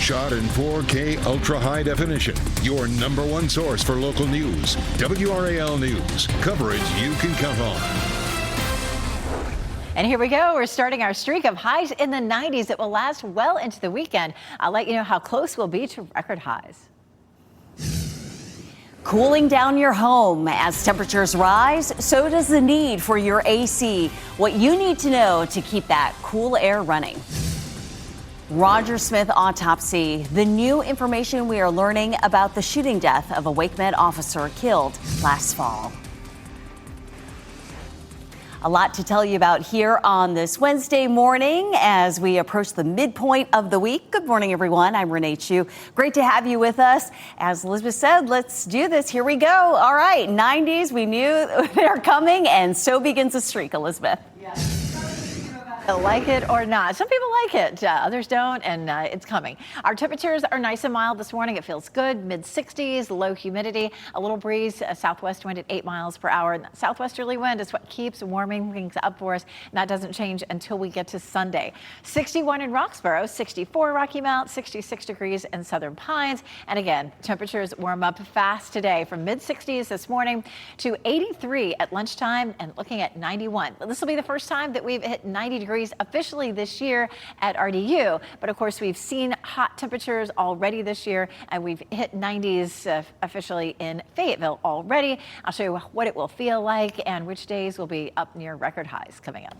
shot in 4K ultra high definition. Your number one source for local news. WRAL News. Coverage you can count on. And here we go. We're starting our streak of highs in the 90s that will last well into the weekend. I'll let you know how close we'll be to record highs. Cooling down your home as temperatures rise, so does the need for your AC. What you need to know to keep that cool air running. Roger Smith autopsy, the new information we are learning about the shooting death of a Wake Med officer killed last fall. A lot to tell you about here on this Wednesday morning as we approach the midpoint of the week. Good morning, everyone. I'm Renee Chu. Great to have you with us. As Elizabeth said, let's do this. Here we go. All right, 90s, we knew they're coming, and so begins the streak, Elizabeth. Yes. Like it or not. Some people like it, others don't, and it's coming. Our temperatures are nice and mild this morning. It feels good, mid-60s, low humidity, a little breeze, a southwest wind at 8 miles per hour. And that southwesterly wind is what keeps warming things up for us, and that doesn't change until we get to Sunday. 61 in Roxborough, 64 Rocky Mount, 66 degrees in Southern Pines. And again, temperatures warm up fast today from mid-60s this morning to 83 at lunchtime and looking at 91. This will be the first time that we've hit 90 degrees officially this year at RDU, but of course we've seen hot temperatures already this year, and we've hit 90s officially in Fayetteville already. I'll show you what it will feel like and which days will be up near record highs coming up.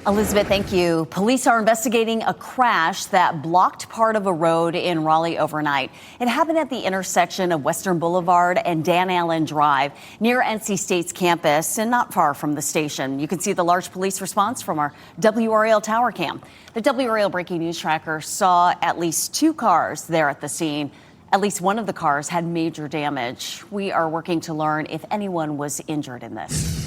Elizabeth, thank you. Police are investigating a crash that blocked part of a road in Raleigh overnight. It happened at the intersection of Western Boulevard and Dan Allen Drive near NC State's campus and not far from the station. You can see the large police response from our WRAL tower cam. The WRAL breaking news tracker saw at least 2 cars there at the scene. At least one of the cars had major damage. We are working to learn if anyone was injured in this.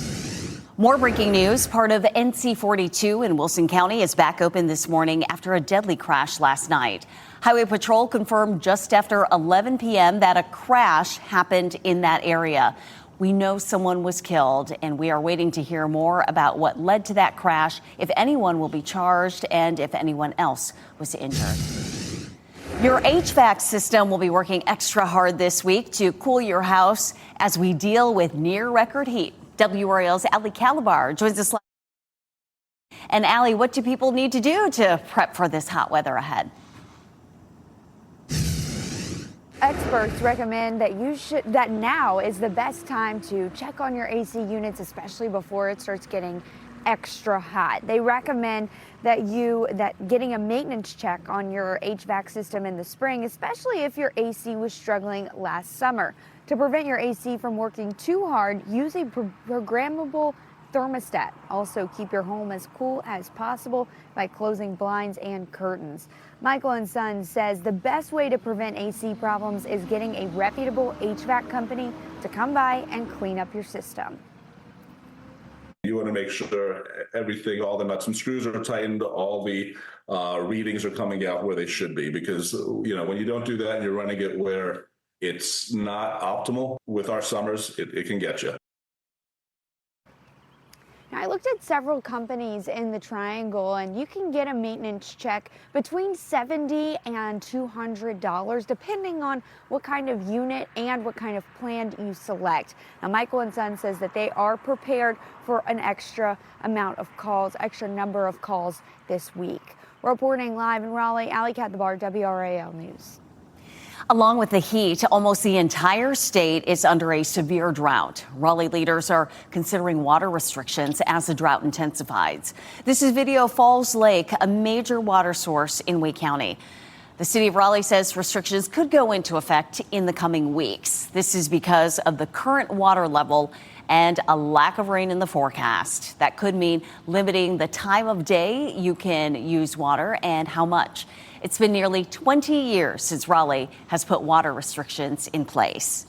More breaking news. Part of NC 42 in Wilson County is back open this morning after a deadly crash last night. Highway Patrol confirmed just after 11 p.m. that a crash happened in that area. We know someone was killed, and we are waiting to hear more about what led to that crash, if anyone will be charged, and if anyone else was injured. Your HVAC system will be working extra hard this week to cool your house as we deal with near-record heat. WRAL's Ali Calabar joins us live. And Ali, what do people need to do to prep for this hot weather ahead? Experts recommend that now is the best time to check on your AC units, especially before it starts getting extra hot. They recommend that getting a maintenance check on your HVAC system in the spring, especially if your AC was struggling last summer. To prevent your AC from working too hard, use a programmable thermostat. Also, keep your home as cool as possible by closing blinds and curtains. Michael & Son says the best way to prevent AC problems is getting a reputable HVAC company to come by and clean up your system. You want to make sure everything, all the nuts and screws are tightened, all the readings are coming out where they should be, because when you don't do that and you're running it where it's not optimal with our summers, it can get you. I looked at several companies in the Triangle, and you can get a maintenance check between $70 and $200, depending on what kind of unit and what kind of plan you select. Now, Michael & Son says that they are prepared for an extra number of calls this week. Reporting live in Raleigh, Ali Calabar, WRAL News. Along with the heat, almost the entire state is under a severe drought. Raleigh leaders are considering water restrictions as the drought intensifies. This is Video Falls Lake, a major water source in Wake County. The city of Raleigh says restrictions could go into effect in the coming weeks. This is because of the current water level and a lack of rain in the forecast. That could mean limiting the time of day you can use water and how much. It's been nearly 20 years since Raleigh has put water restrictions in place.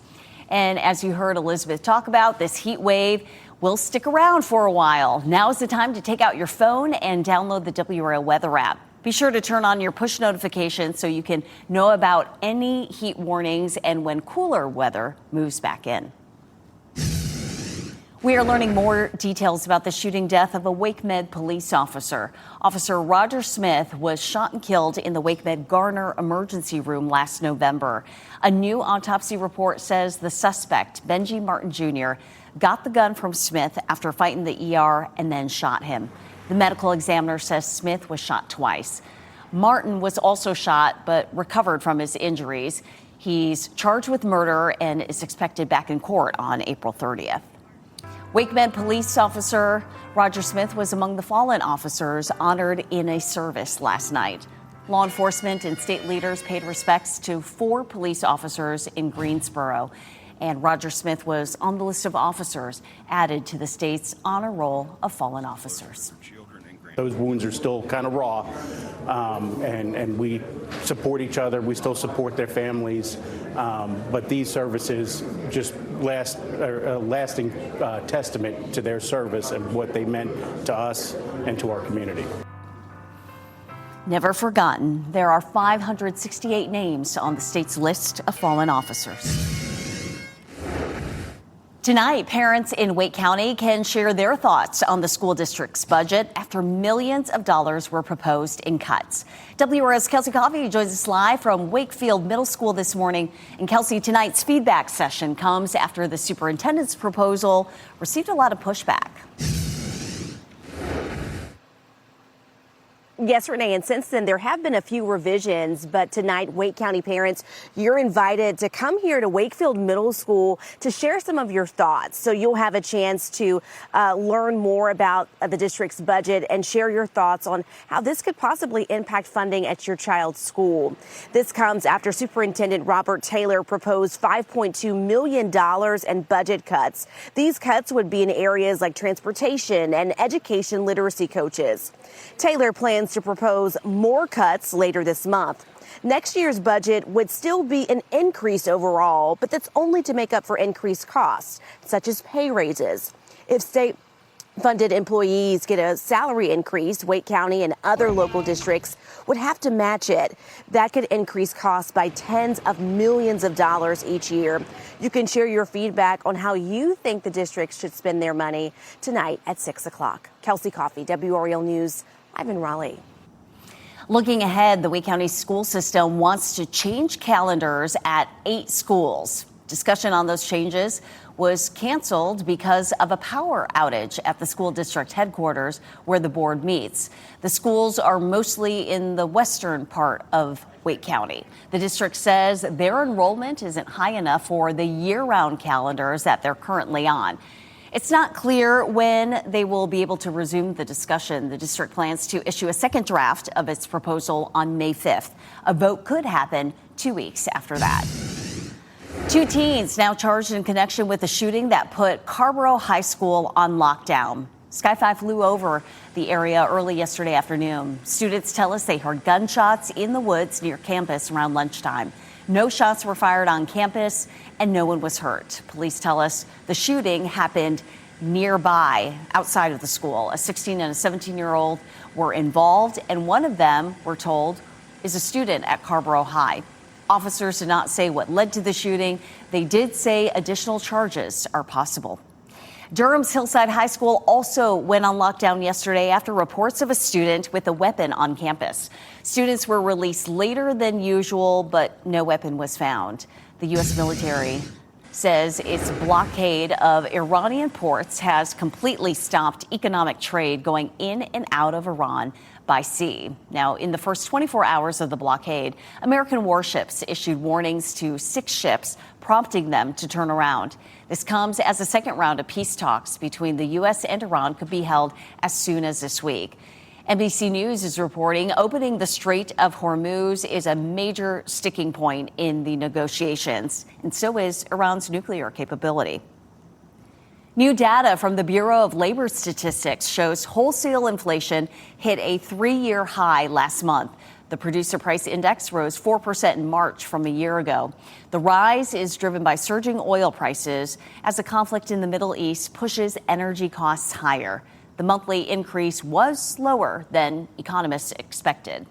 And as you heard Elizabeth talk about, this heat wave will stick around for a while. Now is the time to take out your phone and download the WRAL weather app. Be sure to turn on your push notifications so you can know about any heat warnings and when cooler weather moves back in. We are learning more details about the shooting death of a Wake Med police officer. Officer Roger Smith was shot and killed in the Wake Med Garner emergency room last November. A new autopsy report says the suspect, Benji Martin Jr., got the gun from Smith after fighting the ER and then shot him. The medical examiner says Smith was shot twice. Martin was also shot but recovered from his injuries. He's charged with murder and is expected back in court on April 30th. Wake Med police officer Roger Smith was among the fallen officers honored in a service last night. Law enforcement and state leaders paid respects to 4 police officers in Greensboro, and Roger Smith was on the list of officers added to the state's honor roll of fallen officers. Those wounds are still kind of raw, and we support each other. We still support their families, but these services just a lasting testament to their service and what they meant to us and to our community. Never forgotten, there are 568 names on the state's list of fallen officers. Tonight, parents in Wake County can share their thoughts on the school district's budget after millions of dollars were proposed in cuts. WRAL's Kelsey Coffey joins us live from Wakefield Middle School this morning. And Kelsey, tonight's feedback session comes after the superintendent's proposal received a lot of pushback. Yes, Renee, and since then there have been a few revisions, but tonight, Wake County parents, you're invited to come here to Wakefield Middle School to share some of your thoughts. So you'll have a chance to learn more about the district's budget and share your thoughts on how this could possibly impact funding at your child's school. This comes after Superintendent Robert Taylor proposed $5.2 million in budget cuts. These cuts would be in areas like transportation and education literacy coaches. Taylor plans to propose more cuts later this month. Next year's budget would still be an increase overall, but that's only to make up for increased costs, such as pay raises. If state-funded employees get a salary increase, Wake County and other local districts would have to match it. That could increase costs by tens of millions of dollars each year. You can share your feedback on how you think the districts should spend their money tonight at 6 o'clock. Kelsey Coffey, WRAL News. I'm in Raleigh. Looking ahead, the Wake County school system wants to change calendars at 8 schools. Discussion on those changes was canceled because of a power outage at the school district headquarters where the board meets. The schools are mostly in the western part of Wake County. The district says their enrollment isn't high enough for the year-round calendars that they're currently on. It's not clear when they will be able to resume the discussion. The district plans to issue a second draft of its proposal on May 5th. A vote could happen 2 weeks after that. 2 teens now charged in connection with the shooting that put Carborough High School on lockdown. Sky 5 flew over the area early yesterday afternoon. Students tell us they heard gunshots in the woods near campus around lunchtime. No shots were fired on campus and no one was hurt. Police tell us the shooting happened nearby, outside of the school. A 16 and a 17-year-old were involved, and one of them, we're told, is a student at Carborough High. Officers did not say what led to the shooting. They did say additional charges are possible. Durham's Hillside High School also went on lockdown yesterday after reports of a student with a weapon on campus. Students were released later than usual, but no weapon was found. The U.S. military says its blockade of Iranian ports has completely stopped economic trade going in and out of Iran by sea. Now, in the first 24 hours of the blockade, American warships issued warnings to 6 ships, prompting them to turn around. This comes as a second round of peace talks between the U.S. and Iran could be held as soon as this week. NBC News is reporting opening the Strait of Hormuz is a major sticking point in the negotiations, and so is Iran's nuclear capability. New data from the Bureau of Labor Statistics shows wholesale inflation hit a 3-year high last month. The producer price index rose 4% in March from a year ago. The rise is driven by surging oil prices as the conflict in the Middle East pushes energy costs higher. The monthly increase was slower than economists expected.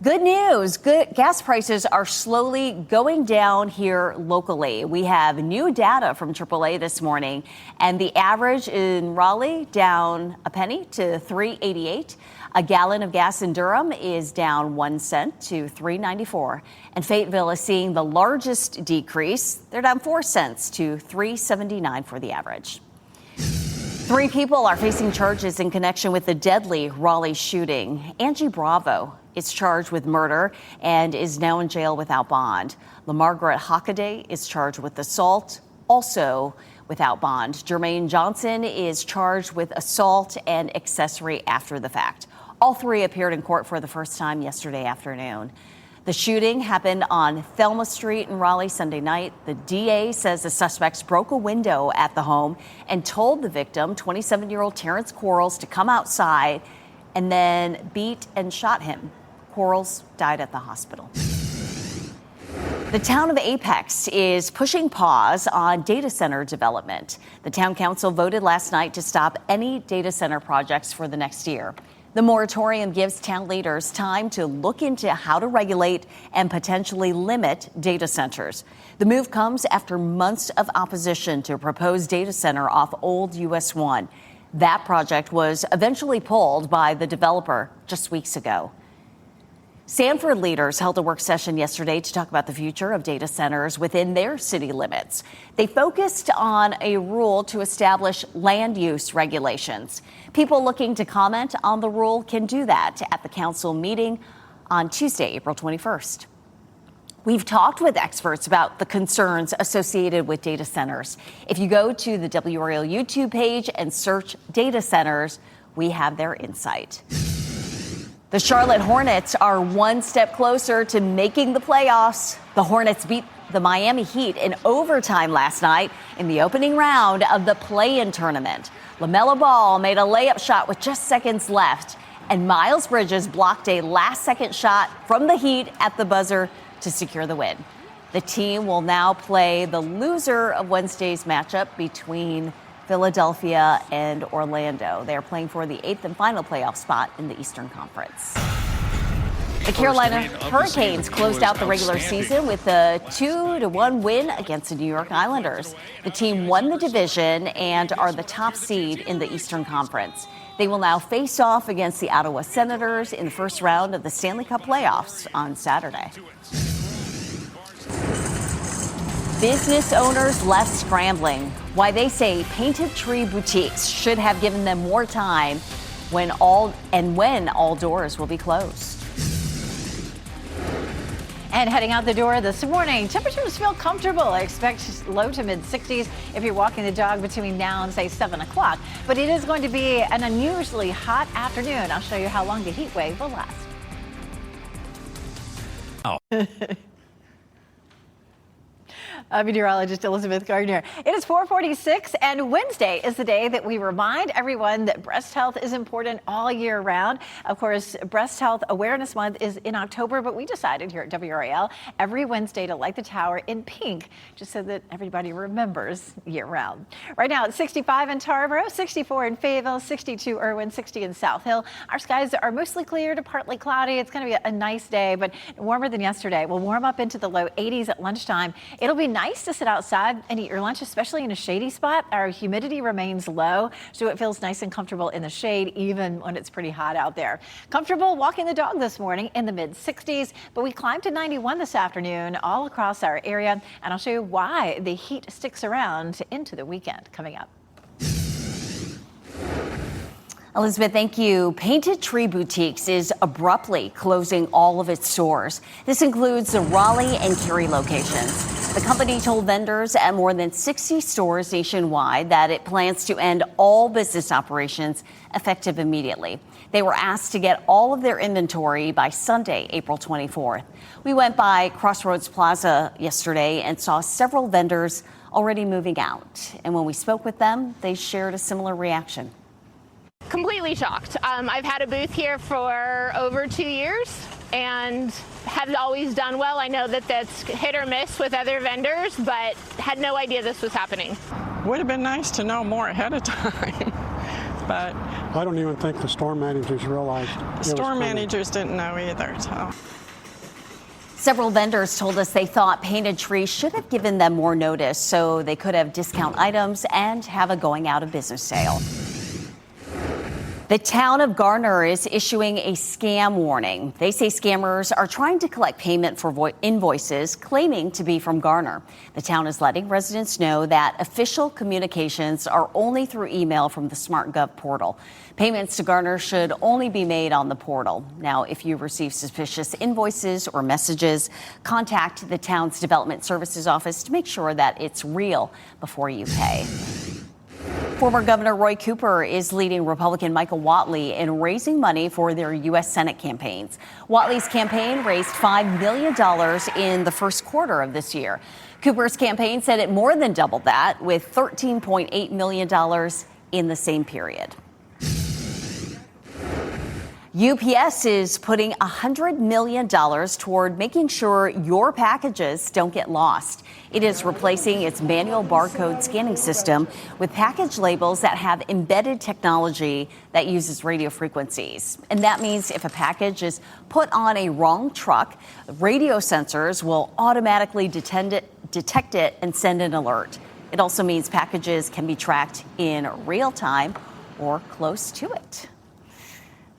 Good news. Gas prices are slowly going down here locally. We have new data from AAA this morning, and the average in Raleigh down a penny to $3.88. A gallon of gas in Durham is down 1 cent to $3.94. And Fayetteville is seeing the largest decrease. They're down 4 cents to $3.79 for the average. 3 people are facing charges in connection with the deadly Raleigh shooting. Angie Bravo is charged with murder and is now in jail without bond. LaMargaret Hockaday is charged with assault, also without bond. Jermaine Johnson is charged with assault and accessory after the fact. All 3 appeared in court for the first time yesterday afternoon. The shooting happened on Thelma Street in Raleigh Sunday night. The DA says the suspects broke a window at the home and told the victim, 27-year-old Terrence Quarles, to come outside and then beat and shot him. Quarles died at the hospital. The town of Apex is pushing pause on data center development. The town council voted last night to stop any data center projects for the next year. The moratorium gives town leaders time to look into how to regulate and potentially limit data centers. The move comes after months of opposition to a proposed data center off Old US 1. That project was eventually pulled by the developer just weeks ago. Sanford leaders held a work session yesterday to talk about the future of data centers within their city limits. They focused on a rule to establish land use regulations. People looking to comment on the rule can do that at the council meeting on Tuesday, April 21st. We've talked with experts about the concerns associated with data centers. If you go to the WRAL YouTube page and search data centers, we have their insight. The Charlotte Hornets are one step closer to making the playoffs. The Hornets beat the Miami Heat in overtime last night in the opening round of the play-in tournament. LaMelo Ball made a layup shot with just seconds left, and Miles Bridges blocked a last-second shot from the Heat at the buzzer to secure the win. The team will now play the loser of Wednesday's matchup between Philadelphia and Orlando. They are playing for the 8th and final playoff spot in the Eastern Conference. The Carolina Hurricanes closed out the regular season with a 2-1 win against the New York Islanders. The team won the division and are the top seed in the Eastern Conference. They will now face off against the Ottawa Senators in the first round of the Stanley Cup playoffs on Saturday. Business owners left scrambling. Why they say Painted Tree Boutiques should have given them more time when all doors will be closed. And heading out the door this morning, temperatures feel comfortable. I expect low to mid 60s if you're walking the dog between now and say 7 o'clock. But it is going to be an unusually hot afternoon. I'll show you how long the heat wave will last. Meteorologist Elizabeth Gardner. It is 4:46, and Wednesday is the day that we remind everyone that breast health is important all year round. Of course, Breast Health Awareness Month is in October, but we decided here at WRAL every Wednesday to light the tower in pink, just so that everybody remembers year round. Right now it's 65 in Tarboro, 64 in Fayetteville, 62 Irwin, 60 in South Hill. Our skies are mostly clear to partly cloudy. It's going to be a nice day, but warmer than yesterday. We'll warm up into the low 80s at lunchtime. It'll be nice to sit outside and eat your lunch, especially in a shady spot. Our humidity remains low, so it feels nice and comfortable in the shade, even when it's pretty hot out there. Comfortable walking the dog this morning in the mid 60s, but we climbed to 91 this afternoon all across our area, and I'll show you why the heat sticks around into the weekend coming up. Elizabeth, thank you. Painted Tree Boutiques is abruptly closing all of its stores. This includes the Raleigh and Cary locations. The company told vendors at more than 60 stores nationwide that it plans to end all business operations effective immediately. They were asked to get all of their inventory by Sunday, April 24th. We went by Crossroads Plaza yesterday and saw several vendors already moving out. And when we spoke with them, they shared a similar reaction. Completely shocked. I've had a booth here for over 2 years and have always done well. I know that that's hit or miss with other vendors, but had no idea this was happening. Would have been nice to know more ahead of time. but I don't even think the store managers realized. the store managers didn't know either. So. Several vendors told us they thought Painted Tree should have given them more notice so they could have discount items and have a going out of business sale. The town of Garner is issuing a scam warning. They say scammers are trying to collect payment for invoices claiming to be from Garner. The town is letting residents know that official communications are only through email from the SmartGov portal. Payments to Garner should only be made on the portal. Now, if you receive suspicious invoices or messages, contact the town's Development Services Office to make sure that it's real before you pay. Former Governor Roy Cooper is leading Republican Michael Whatley in raising money for their U.S. Senate campaigns. Whatley's campaign raised $5 million in the first quarter of this year. Cooper's campaign said it more than doubled that, with $13.8 million in the same period. UPS is putting $100 million toward making sure your packages don't get lost. It is replacing its manual barcode scanning system with package labels that have embedded technology that uses radio frequencies. And that means if a package is put on a wrong truck, radio sensors will automatically detect it and send an alert. It also means packages can be tracked in real time or close to it.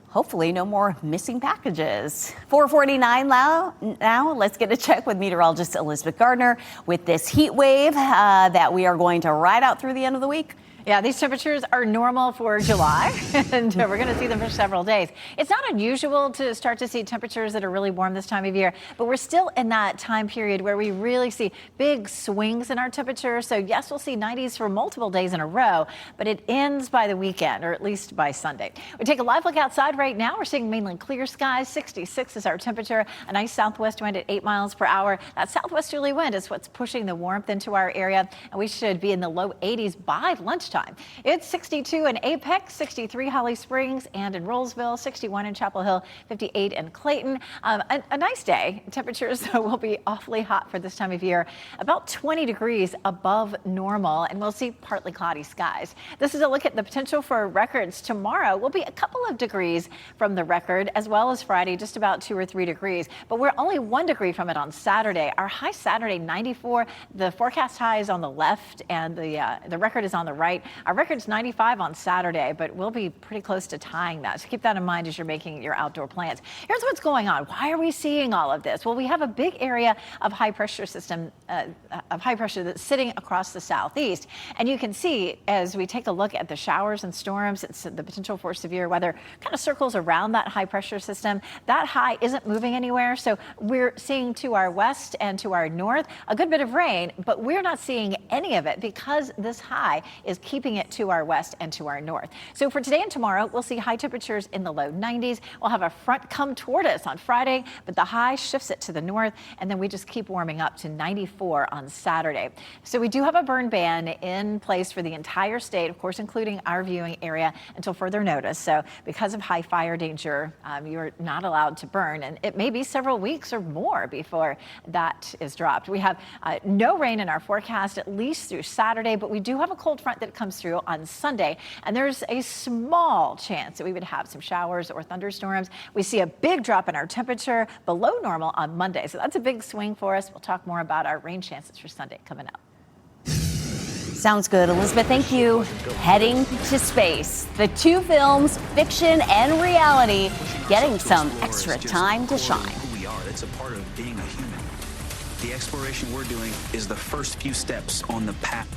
Hopefully no more missing packages. 4:49 now. Let's get a check with meteorologist Elizabeth Gardner with this heat wave that we are going to ride out through the end of the week. Yeah, these temperatures are normal for July, and we're going to see them for several days. It's not unusual to start to see temperatures that are really warm this time of year, but we're still in that time period where we really see big swings in our temperature. So yes, we'll see 90s for multiple days in a row, but it ends by the weekend, or at least by Sunday. We take a live look outside right now. We're seeing mainly clear skies. 66 is our temperature. A nice southwest wind at 8 miles per hour. That southwesterly wind is what's pushing the warmth into our area, and we should be in the low 80s by lunchtime. It's 62 in Apex, 63 Holly Springs, and in Rollsville, 61 in Chapel Hill, 58 in Clayton. A nice day. Temperatures will be awfully hot for this time of year, about 20 degrees above normal, and we'll see partly cloudy skies. This is a look at the potential for records. Tomorrow will be a couple of degrees from the record, as well as Friday, just about 2 or 3 degrees, but we're only 1 degree from it on Saturday. Our high Saturday, 94. The forecast high is on the left, and the record is on the right. Our record's 95 on Saturday, but we'll be pretty close to tying that. So keep that in mind as you're making your outdoor plans. Here's what's going on. Why are we seeing all of this? Well, we have a big area of high pressure that's sitting across the southeast. And you can see as we take a look at the showers and storms, it's the potential for severe weather kind of circles around that high pressure system. That high isn't moving anywhere. So we're seeing to our west and to our north a good bit of rain, but we're not seeing any of it because this high is keeping it to our west and to our north. So for today and tomorrow, we'll see high temperatures in the low 90s. We'll have a front come toward us on Friday, but the high shifts it to the north, and then we just keep warming up to 94 on Saturday. So we do have a burn ban in place for the entire state, of course, including our viewing area until further notice. So because of high fire danger, you're not allowed to burn, and it may be several weeks or more before that is dropped. We have no rain in our forecast, at least through Saturday, but we do have a cold front that comes through on Sunday, and there's a small chance that we would have some showers or thunderstorms. We see a big drop in our temperature below normal on Monday, so that's a big swing for us. We'll talk more about our rain chances for Sunday coming up. Sounds good, Elizabeth. Thank you. Heading to space. The two films, fiction and reality, getting some extra time to shine. Who we are. It's a part of being a human. The exploration we're doing is the first few steps on the path.